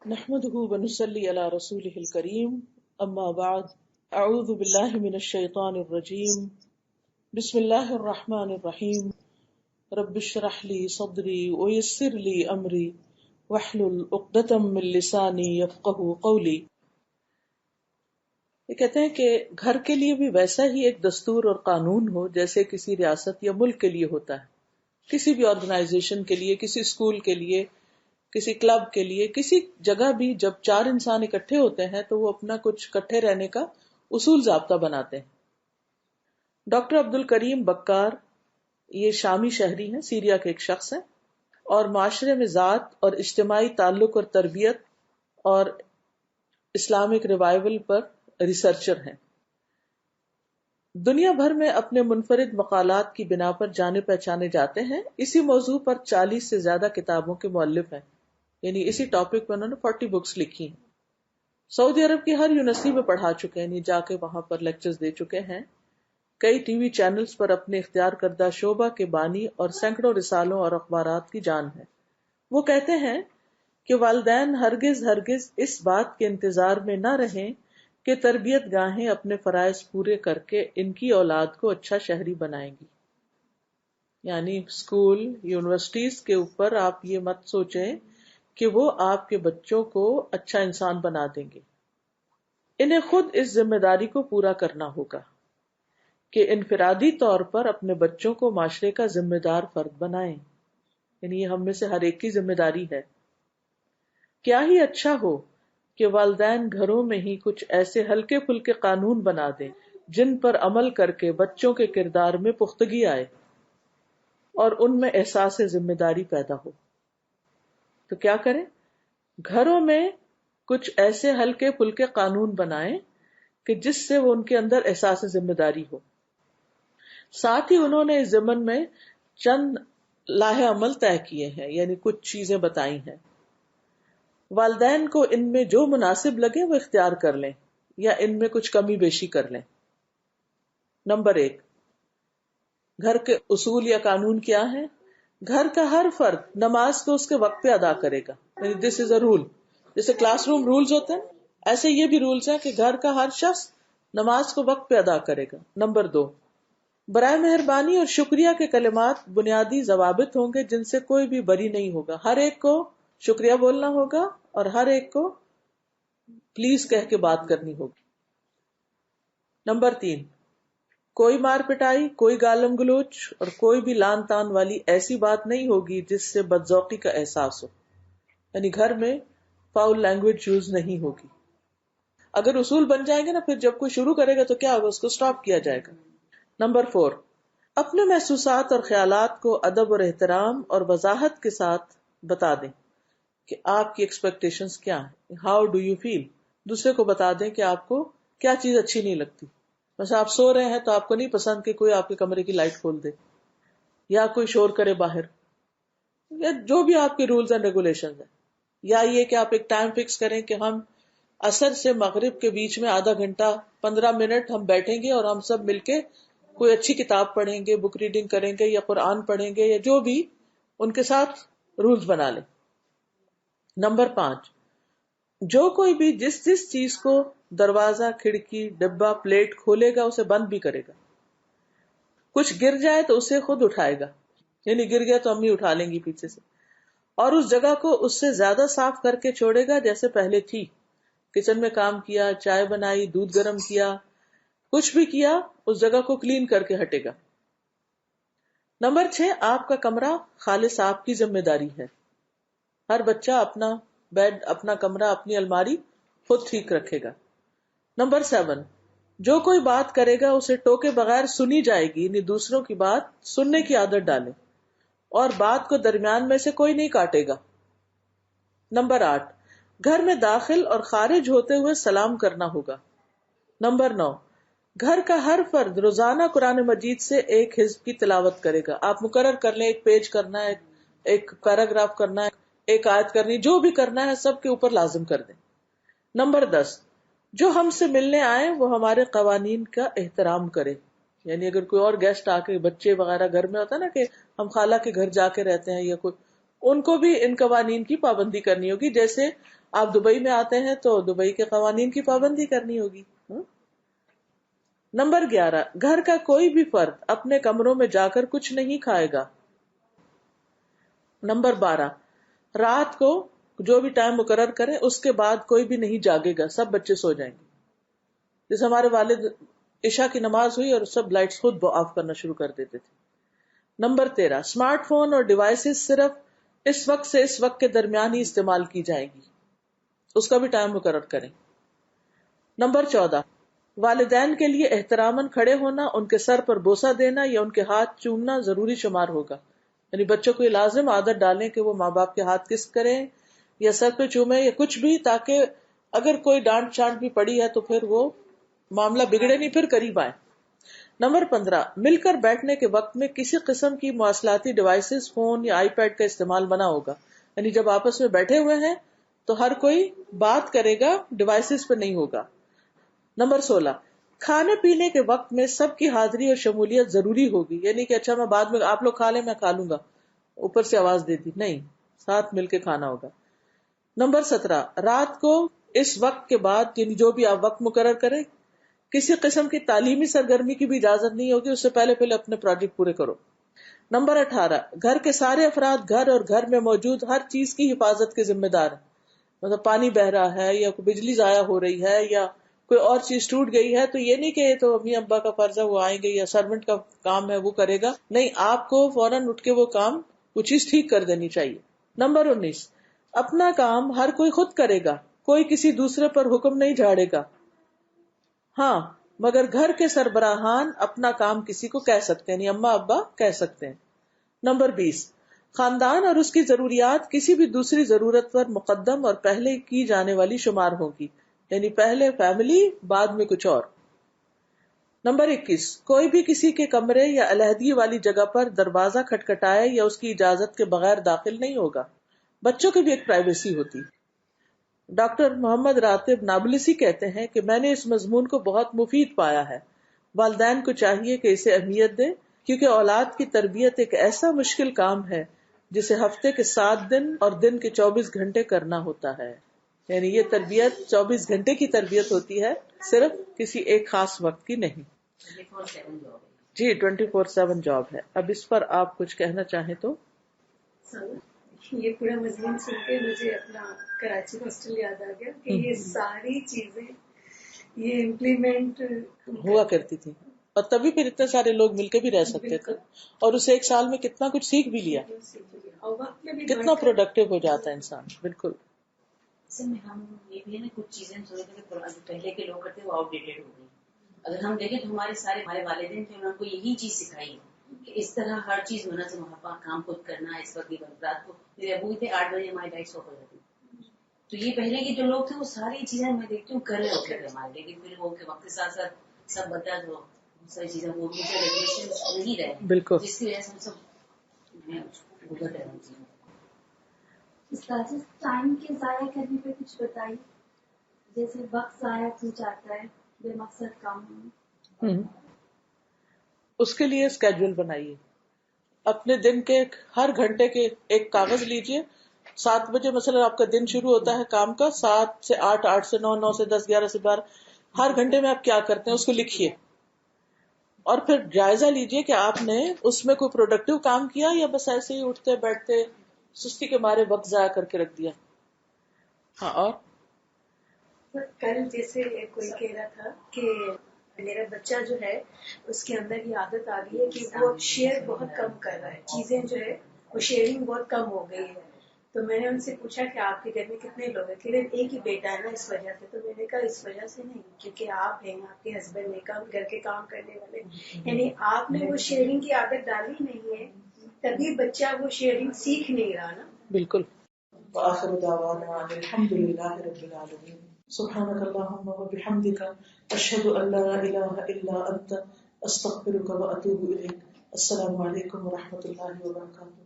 نحمده ونصلي على رسوله الكريم اما بعد اعوذ بالله من الشيطان الرجيم بسم الله الرحمن الرحيم رب اشرح لي صدري ويسر لي امري واحلل عقدة من لساني يفقهوا قولي. یہ کہتے ہیں کہ گھر کے لیے بھی ویسا ہی ایک دستور اور قانون ہو جیسے کسی ریاست یا ملک کے لیے ہوتا ہے. کسی بھی آرگنائزیشن کے لیے، کسی اسکول کے لیے، کسی کلب کے لیے، کسی جگہ بھی جب چار انسان اکٹھے ہوتے ہیں تو وہ اپنا کچھ اکٹھے رہنے کا اصول ضابطہ بناتے ہیں. ڈاکٹر عبد الکریم بکار یہ شامی شہری ہیں، سیریا کے ایک شخص ہیں، اور معاشرے میں ذات اور اجتماعی تعلق اور تربیت اور اسلامک ریوائول پر ریسرچر ہیں. دنیا بھر میں اپنے منفرد مقالات کی بنا پر جانے پہچانے جاتے ہیں. اسی موضوع پر 40 سے زیادہ کتابوں کے مؤلف ہیں، یعنی اسی ٹاپک پر انہوں نے 40 بکس لکھی ہیں. سعودی عرب کی ہر یونیورسٹی میں پڑھا چکے ہیں، یعنی جا کے وہاں پر لیکچرز دے چکے ہیں. کئی ٹی وی چینلز پر اپنے اختیار کردہ شعبہ کے بانی اور سینکڑوں رسالوں اور اخبارات کی جان ہے. وہ کہتے ہیں کہ والدین ہرگز اس بات کے انتظار میں نہ رہیں کہ تربیت گاہیں اپنے فرائض پورے کر کے ان کی اولاد کو اچھا شہری بنائیں گی. یعنی اسکول، یونیورسٹیز کے اوپر آپ یہ مت سوچیں کہ وہ آپ کے بچوں کو اچھا انسان بنا دیں گے. انہیں خود اس ذمہ داری کو پورا کرنا ہوگا کہ انفرادی طور پر اپنے بچوں کو معاشرے کا ذمہ دار فرد بنائیں. یعنی یہ ہم میں سے ہر ایک کی ذمہ داری ہے. کیا ہی اچھا ہو کہ والدین گھروں میں ہی کچھ ایسے ہلکے پھلکے قانون بنا دیں جن پر عمل کر کے بچوں کے کردار میں پختگی آئے اور ان میں احساس ذمہ داری پیدا ہو. تو کیا کریں؟ گھروں میں کچھ ایسے ہلکے پھلکے قانون بنائیں کہ جس سے وہ ان کے اندر احساس ذمہ داری ہو. ساتھ ہی انہوں نے اس ضمن میں چند لاہ عمل طے کیے ہیں، یعنی کچھ چیزیں بتائی ہیں. والدین کو ان میں جو مناسب لگے وہ اختیار کر لیں یا ان میں کچھ کمی بیشی کر لیں. نمبر 1، گھر کے اصول یا قانون کیا ہیں؟ گھر کا ہر فرد نماز کو اس کے وقت پہ ادا کرے گا. یعنی دس از اے رول. جیسے کلاس روم رولز ہوتے ہیں، ایسے یہ بھی رولز ہیں کہ گھر کا ہر شخص نماز کو وقت پہ ادا کرے گا. نمبر 2، برائے مہربانی اور شکریہ کے کلمات بنیادی ضوابط ہوں گے جن سے کوئی بھی بری نہیں ہوگا. ہر ایک کو شکریہ بولنا ہوگا اور ہر ایک کو پلیز کہہ کے بات کرنی ہوگی. نمبر 3، کوئی مار پٹائی، کوئی گالم گلوچ اور کوئی بھی لان تان والی ایسی بات نہیں ہوگی جس سے بدذوقی کا احساس ہو. یعنی گھر میں فاؤل لینگویج یوز نہیں ہوگی. اگر اصول بن جائیں گے نا، پھر جب کوئی شروع کرے گا تو کیا ہوگا، اس کو سٹاپ کیا جائے گا. نمبر 4، اپنے محسوسات اور خیالات کو ادب اور احترام اور وضاحت کے ساتھ بتا دیں کہ آپ کی ایکسپیکٹیشنز کیا ہیں. How do you feel. دوسرے کو بتا دیں کہ آپ کو کیا چیز اچھی نہیں لگتی. بس آپ سو رہے ہیں تو آپ کو نہیں پسند کہ کوئی آپ کے کمرے کی لائٹ کھول دے یا کوئی شور کرے باہر، یا جو بھی آپ کے رولز اینڈ ریگولیشنز ہیں. یا یہ کہ آپ ایک ٹائم فکس کریں کہ ہم عصر سے مغرب کے بیچ میں آدھا گھنٹہ 15 منٹ ہم بیٹھیں گے اور ہم سب مل کے کوئی اچھی کتاب پڑھیں گے، بک ریڈنگ کریں گے یا قرآن پڑھیں گے یا جو بھی، ان کے ساتھ رولز بنا لیں. نمبر 5، جو کوئی بھی جس چیز کو دروازہ، کھڑکی، ڈبہ، پلیٹ کھولے گا اسے بند بھی کرے گا. کچھ گر جائے تو اسے خود اٹھائے گا، یعنی گر گیا تو امی اٹھا لیں گی پیچھے سے، اور اس جگہ کو اس سے زیادہ صاف کر کے چھوڑے گا جیسے پہلے تھی. کچن میں کام کیا، چائے بنائی، دودھ گرم کیا، کچھ بھی کیا، اس جگہ کو کلین کر کے ہٹے گا. نمبر 6، آپ کا کمرہ خالص آپ کی ذمہ داری ہے. ہر بچہ اپنا بیڈ، اپنا کمرہ، اپنی الماری خود ٹھیک رکھے گا. نمبر 7، جو کوئی بات کرے گا اسے ٹوکے بغیر سنی جائے گی، یعنی دوسروں کی بات سننے کی عادت ڈالیں اور بات کو درمیان میں سے کوئی نہیں کاٹے گا. نمبر 8، گھر میں داخل اور خارج ہوتے ہوئے سلام کرنا ہوگا. نمبر 9، گھر کا ہر فرد روزانہ قرآن مجید سے ایک حزب کی تلاوت کرے گا. آپ مقرر کر لیں، ایک پیج کرنا ہے، ایک پیراگراف کرنا ہے، ایک آیت کرنی، جو بھی کرنا ہے سب کے اوپر لازم کر دیں. نمبر 10، جو ہم سے ملنے آئے وہ ہمارے قوانین کا احترام کرے. یعنی اگر کوئی اور گیسٹ آ کے، بچے وغیرہ گھر میں ہوتا ہے نا کہ ہم خالہ کے گھر جا کے رہتے ہیں یا کوئی، ان کو بھی ان قوانین کی پابندی کرنی ہوگی. جیسے آپ دبئی میں آتے ہیں تو دبئی کے قوانین کی پابندی کرنی ہوگی. نمبر 11، گھر کا کوئی بھی فرد اپنے کمروں میں جا کر کچھ نہیں کھائے گا. نمبر 12، رات کو جو بھی ٹائم مقرر کریں اس کے بعد کوئی بھی نہیں جاگے گا، سب بچے سو جائیں گے. جیسے ہمارے والد عشاء کی نماز ہوئی اور سب لائٹس خود آف کرنا شروع کر دیتے تھے. نمبر 13، اسمارٹ فون اور ڈیوائسز صرف اس وقت سے اس وقت کے درمیان ہی استعمال کی جائیں گی، اس کا بھی ٹائم مقرر کریں. نمبر 14، والدین کے لیے احتراماً کھڑے ہونا، ان کے سر پر بوسہ دینا یا ان کے ہاتھ چومنا ضروری شمار ہوگا. یعنی بچوں کو یہ لازم عادت ڈالیں کہ وہ ماں باپ کے ہاتھ کس کریں یا سر پہ چومیں یا کچھ بھی، تاکہ اگر کوئی ڈانٹ چانٹ بھی پڑی ہے تو پھر وہ معاملہ بگڑے نہیں، پھر قریب آئے. نمبر 15، مل کر بیٹھنے کے وقت میں کسی قسم کی مواصلاتی ڈیوائسز، فون یا آئی پیڈ کا استعمال منع ہوگا. یعنی جب آپس میں بیٹھے ہوئے ہیں تو ہر کوئی بات کرے گا، ڈیوائسز پہ نہیں ہوگا. نمبر 16، کھانے پینے کے وقت میں سب کی حاضری اور شمولیت ضروری ہوگی. یعنی کہ اچھا میں بعد میں آپ لوگ کھا لیں میں کھا لوں گا، اوپر سے آواز دے دی، نہیں، ساتھ مل کے کھانا ہوگا. نمبر 17، رات کو اس وقت کے بعد یعنی جو بھی آپ وقت مقرر کریں کسی قسم کی تعلیمی سرگرمی کی بھی اجازت نہیں ہوگی، اس سے پہلے اپنے پروجیکٹ پورے کرو. نمبر 18، گھر کے سارے افراد گھر اور گھر میں موجود ہر چیز کی حفاظت کے ذمہ دار ہیں. مطلب پانی بہ رہا ہے یا کوئی بجلی ضائع ہو رہی ہے یا کوئی اور چیز ٹوٹ گئی ہے تو یہ نہیں کہ یہ تو امی ابا کا فرض ہے وہ آئیں گے یا سرونٹ کا کام ہے وہ کرے گا، نہیں، آپ کو فوراً اٹھ کے وہ چیز ٹھیک کر دینی چاہیے. نمبر 19، اپنا کام ہر کوئی خود کرے گا، کوئی کسی دوسرے پر حکم نہیں جھاڑے گا. ہاں مگر گھر کے سربراہان اپنا کام کسی کو کہہ سکتے ہیں، یعنی اما ابا کہہ سکتے ہیں. نمبر 20، خاندان اور اس کی ضروریات کسی بھی دوسری ضرورت پر مقدم اور پہلے کی جانے والی شمار ہوگی، یعنی پہلے فیملی بعد میں کچھ اور. نمبر 21، کوئی بھی کسی کے کمرے یا علیحدگی والی جگہ پر دروازہ کھٹکھٹائے یا اس کی اجازت کے بغیر داخل نہیں ہوگا. بچوں کی بھی ایک پرائیویسی ہوتی. ڈاکٹر محمد راتب نابلسی کہتے ہیں کہ میں نے اس مضمون کو بہت مفید پایا ہے. والدین کو چاہیے کہ اسے اہمیت دیں کیونکہ اولاد کی تربیت ایک ایسا مشکل کام ہے جسے ہفتے کے 7 دن اور دن کے 24 گھنٹے کرنا ہوتا ہے. یعنی یہ تربیت 24 گھنٹے کی تربیت ہوتی ہے، صرف کسی ایک خاص وقت کی نہیں. جی 24/7 جاب ہے. اب اس پر آپ کچھ کہنا چاہیں تو؟ یہ پورا مضمون سن کے مجھے اپنا کراچی ہاسٹل یاد آ گیا کہ یہ ساری چیزیں یہ امپلیمنٹ ہوا کرتی تھی اور تبھی پھر اتنے سارے لوگ مل کے بھی رہ سکتے تھے اور اسے ایک سال میں کتنا کچھ سیکھ بھی لیا، اور وقت میں بھی کتنا پروڈکٹیو ہو جاتا ہے انسان. بالکل. ہم یہ بھی ہے نا کچھ چیزیں سوچتے کہ پہلے کے لوگ کرتے وہ آؤٹ ڈیٹڈ ہو گئی. اگر ہم دیکھیں تو ہمارے والدین تھے، انہوں نے کو یہی چیز سکھائی کہ اس طرح ہر چیز منظم محبت کام خود کرنا. اس وقت رات کو میرے ابو تھے 8 بجے ہماری لائٹ آف ہو جاتی. تو یہ پہلے کے جو لوگ تھے وہ ساری چیزیں میں دیکھتی ہوں کر رہے ہوتے تھے ہمارے، لیکن پھر وہ وقت کے ساتھ ساتھ سب بدلا تو ساری چیزیں وہ ریگولیشن نہیں رہے، بالکل جس کی وجہ سے ہم سب گزر رہے ہیں. ٹائم کے ضائع کرنے پہ کچھ بتائیے، جیسے وقت ضائع ہو جاتا ہے بے مقصد کام. اس کے لیے اسکیڈول بنائیے. اپنے دن کے ہر گھنٹے کے ایک کاغذ لیجئے. 7 بجے مثلا آپ کا دن شروع ہوتا ہے کام کا، 7 سے 8، 8 سے 9، 9 سے 10، 11 سے 12، ہر گھنٹے میں آپ کیا کرتے ہیں اس کو لکھیے اور پھر جائزہ لیجئے کہ آپ نے اس میں کوئی پروڈکٹیو کام کیا یا بس ایسے ہی اٹھتے بیٹھتے سستی کے مارے وقت ضائع کر کے رکھ دیا. ہاں. اور کل جیسے کوئی کہہ رہا تھا کہ میرا بچہ جو ہے اس کے اندر یہ عادت آ گئی ہے کہ وہ شیئر بہت کم کر رہا ہے، چیزیں جو ہے وہ شیئرنگ بہت کم ہو گئی ہے. تو میں نے ان سے پوچھا کہ آپ کے گھر میں کتنے لوگ ہیں؟ کہ ایک ہی بیٹا ہے نا اس وجہ سے. تو میں نے کہا اس وجہ سے نہیں، کیونکہ آپ ہیں، آپ کے ہسبینڈ ہیں، گھر کے کام کرنے والے، یعنی آپ نے وہ شیئرنگ کی عادت ڈالی نہیں ہے، تبھی بچہ وہ شیئرنگ سیکھ نہیں رہا نا. بالکل. وآخر دعوانا الحمد للہ رب العالمین. سبحانک اللہم وبحمدک اشہد ان لا الہ الا انت استغفرک واتوب الیک. السلام علیکم ورحمۃ اللہ وبرکاتہ.